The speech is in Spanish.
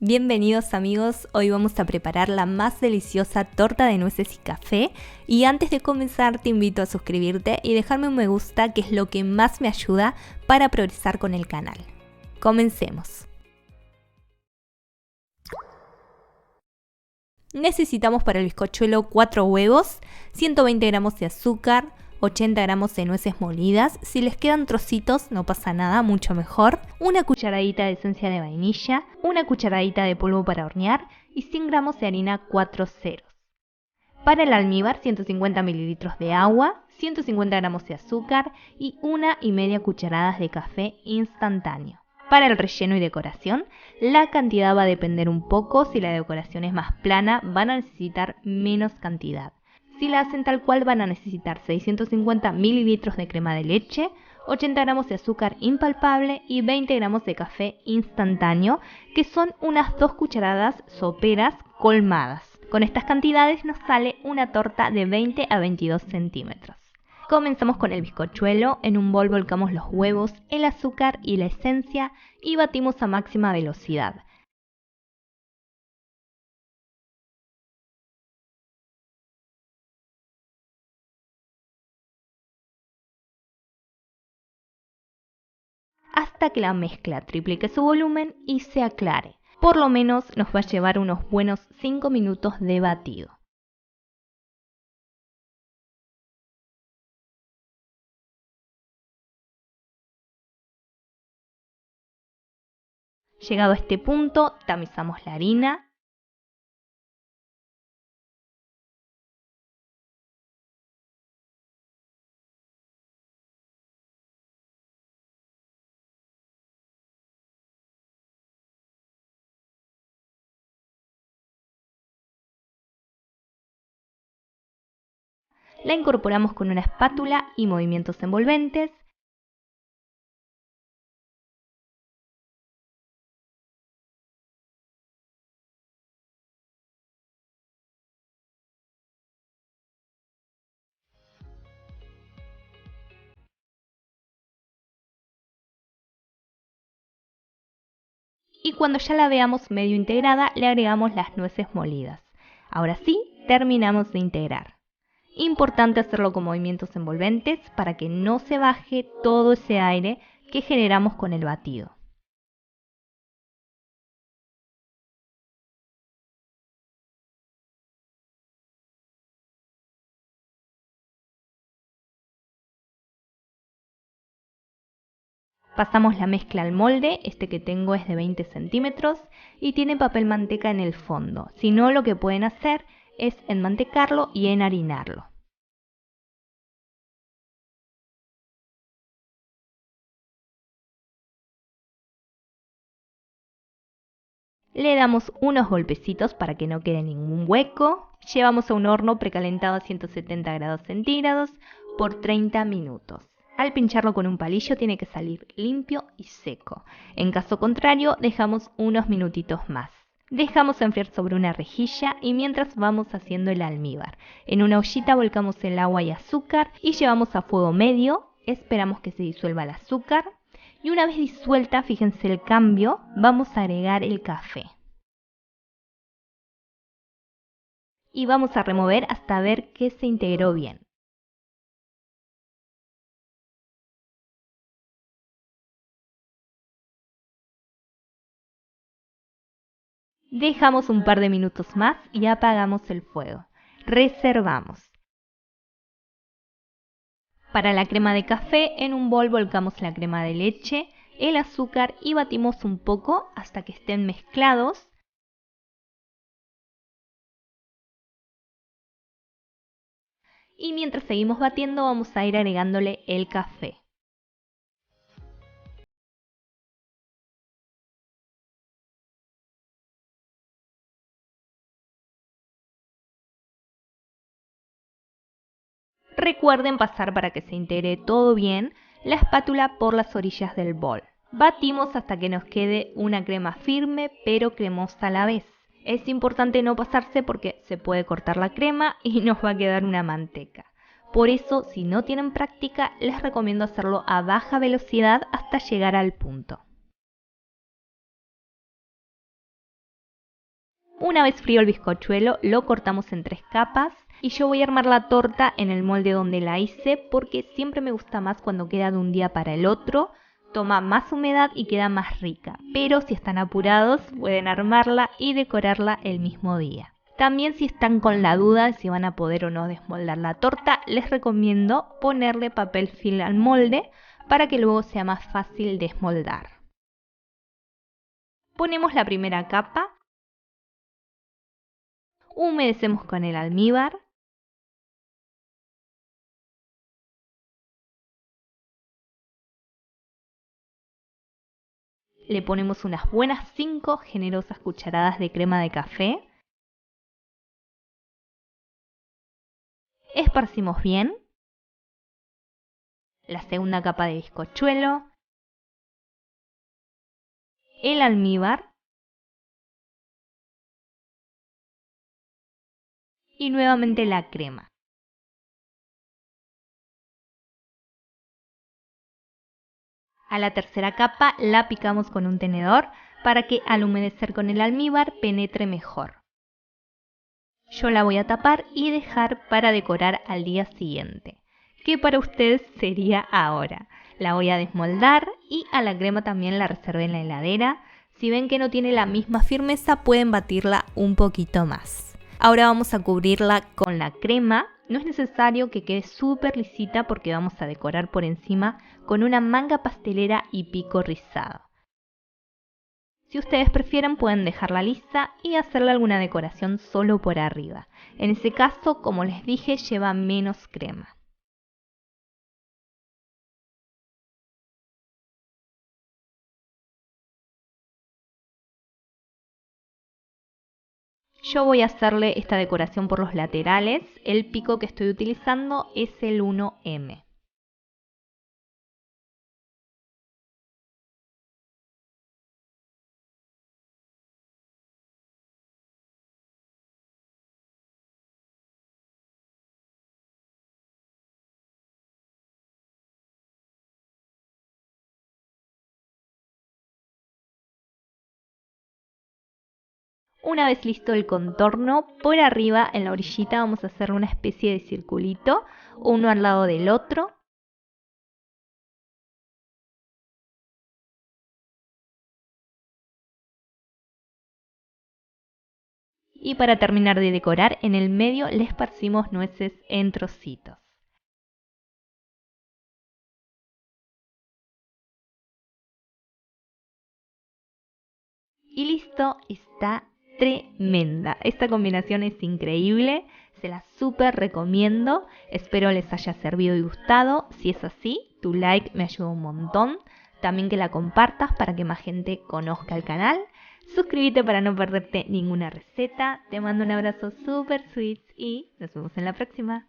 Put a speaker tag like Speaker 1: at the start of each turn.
Speaker 1: Bienvenidos amigos, hoy vamos a preparar la más deliciosa torta de nueces y café y antes de comenzar te invito a suscribirte y dejarme un me gusta, que es lo que más me ayuda para progresar con el canal. Comencemos. Necesitamos para el bizcochuelo 4 huevos, 120 gramos de azúcar, 80 gramos de nueces molidas, si les quedan trocitos no pasa nada, mucho mejor, una cucharadita de esencia de vainilla, una cucharadita de polvo para hornear y 100 gramos de harina 4 ceros. Para el almíbar 150 mililitros de agua, 150 gramos de azúcar y 1,5 cucharadas de café instantáneo. Para el relleno y decoración, la cantidad va a depender un poco. Si la decoración es más plana, van a necesitar menos cantidad. Si la hacen tal cual, van a necesitar 650 mililitros de crema de leche, 80 gramos de azúcar impalpable y 20 gramos de café instantáneo, que son unas 2 cucharadas soperas colmadas. Con estas cantidades nos sale una torta de 20 a 22 centímetros. Comenzamos con el bizcochuelo. En un bol volcamos los huevos, el azúcar y la esencia y batimos a máxima velocidad. Hasta que la mezcla triplique su volumen y se aclare. Por lo menos nos va a llevar unos buenos 5 minutos de batido. Llegado a este punto, tamizamos la harina. La incorporamos con una espátula y movimientos envolventes. Y cuando ya la veamos medio integrada, le agregamos las nueces molidas. Ahora sí, terminamos de integrar. Importante hacerlo con movimientos envolventes para que no se baje todo ese aire que generamos con el batido. Pasamos la mezcla al molde, este que tengo es de 20 centímetros y tiene papel manteca en el fondo. Si no, lo que pueden hacer es enmantecarlo y enharinarlo. Le damos unos golpecitos para que no quede ningún hueco. Llevamos a un horno precalentado a 170 grados centígrados por 30 minutos. Al pincharlo con un palillo tiene que salir limpio y seco. En caso contrario, dejamos unos minutitos más. Dejamos enfriar sobre una rejilla y mientras vamos haciendo el almíbar. En una ollita volcamos el agua y azúcar y llevamos a fuego medio. Esperamos que se disuelva el azúcar. Y una vez disuelta, fíjense el cambio, vamos a agregar el café. Y vamos a remover hasta ver que se integró bien. Dejamos un par de minutos más y apagamos el fuego. Reservamos. Para la crema de café, en un bol volcamos la crema de leche, el azúcar y batimos un poco hasta que estén mezclados. Y mientras seguimos batiendo vamos a ir agregándole el café. Recuerden pasar para que se integre todo bien la espátula por las orillas del bol. Batimos hasta que nos quede una crema firme pero cremosa a la vez. Es importante no pasarse porque se puede cortar la crema y nos va a quedar una manteca. Por eso, si no tienen práctica, les recomiendo hacerlo a baja velocidad hasta llegar al punto. Una vez frío el bizcochuelo, lo cortamos en 3 capas y yo voy a armar la torta en el molde donde la hice porque siempre me gusta más cuando queda de un día para el otro. Toma más humedad y queda más rica, pero si están apurados pueden armarla y decorarla el mismo día. También si están con la duda de si van a poder o no desmoldar la torta, les recomiendo ponerle papel film al molde para que luego sea más fácil desmoldar. Ponemos la primera capa, humedecemos con el almíbar, le ponemos unas buenas 5 generosas cucharadas de crema de café, esparcimos bien, la segunda capa de bizcochuelo, el almíbar y nuevamente la crema. A la tercera capa la picamos con un tenedor para que al humedecer con el almíbar penetre mejor. Yo la voy a tapar y dejar para decorar al día siguiente, que para ustedes sería ahora. La voy a desmoldar y a la crema también la reservé en la heladera. Si ven que no tiene la misma firmeza, pueden batirla un poquito más. Ahora vamos a cubrirla con la crema. No es necesario que quede súper lisita porque vamos a decorar por encima con una manga pastelera y pico rizado. Si ustedes prefieren pueden dejarla lisa y hacerle alguna decoración solo por arriba. En ese caso, como les dije, lleva menos crema. Yo voy a hacerle esta decoración por los laterales. El pico que estoy utilizando es el 1M. Una vez listo el contorno, por arriba en la orillita vamos a hacer una especie de circulito, uno al lado del otro. Y para terminar de decorar, en el medio le esparcimos nueces en trocitos. Y listo, está tremenda. Esta combinación es increíble, se la súper recomiendo. Espero les haya servido y gustado. Si es así, tu like me ayuda un montón. También que la compartas para que más gente conozca el canal. Suscríbete para no perderte ninguna receta. Te mando un abrazo súper sweet y nos vemos en la próxima.